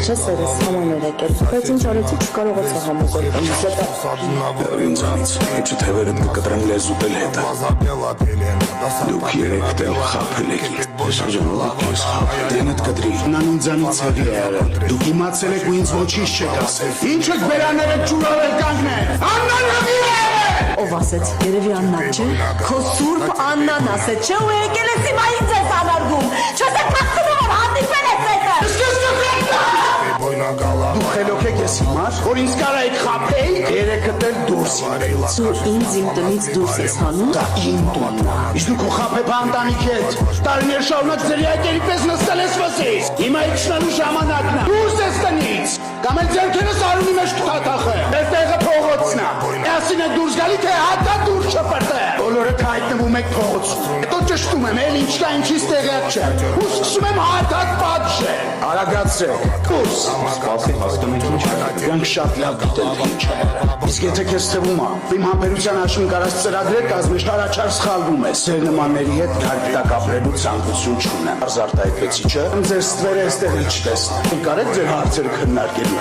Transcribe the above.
Չէ սերս համաներ եկել, բայց ինչ արեցի չկարողացա համոզել։ Ինձանից ինչու թևերդ կկտրեմ լեզուտ էլ հետը։ Դուք երեք տեղ խապել եք, շրջանալակ ես խապել։ Դենդ կտրի, նան ինձանից հեղի է արել։ Դուք իմացել եք ու ինձ ոչինչ չեք ասել։ Ինչ եք բերաները ջուրավել կանգնել։ Աննան հղի է։ Ով ասեց, երևի Աննան չէ։ Քո սուրբ Աննան ասեց, չէ ու եկել ես հիմա ինձ ես անարգում։ Չես եք մաղթնում, որ հանդիպել ես հետը։ Դուք խելոք եք ես հիմար, որ ինձ կարայիք խապել, երեքդ էլ դուրս իմրելաց։ Դու ինձ իմ տնից դուրս ես հանում։ Դա իմ տունն է։ Իսկ դու քո խապեպա ընտանիքի հետ տարիներ շարունակ ձերի այտերի պես նստել ես վսից։ Հիմա իջնալու ժամանակն է։ Դուրս ես տնից։ Կամ էլ ձեռքերս արյունի մեջ կթաթախե։ Մեր տեղը փողոցն է։ Այսին եք դուրս գալի, թե հատա դուրս չպրտե։ Բոլորդ հայտնվում եք փողոցում։ Հետո ճշտում եմ, էլ ինչ կա ինչից տեղյակ չէ։ Ու սկսում եմ հատած պատժել։ Արագացրեք։ Դուրս։ Սպասի, հասկանում եք ինչ կա։ Դրանք շատ լավ գիտեն թե ինչ է։ Իսկ եթե քեզ թվում է, իմ համբերության հաշվին կարած ծրագրեր կազմես, առաջար սխալվում ես։ Ձեր նմանների հետ գարկտակ ապրելու ցանկություն չունեմ։ Արզարտայեցի չէ։ Ձեր ստվերը այստեղ չտեսնեմ։ Կարեք ձեր հարցերը քննարկել։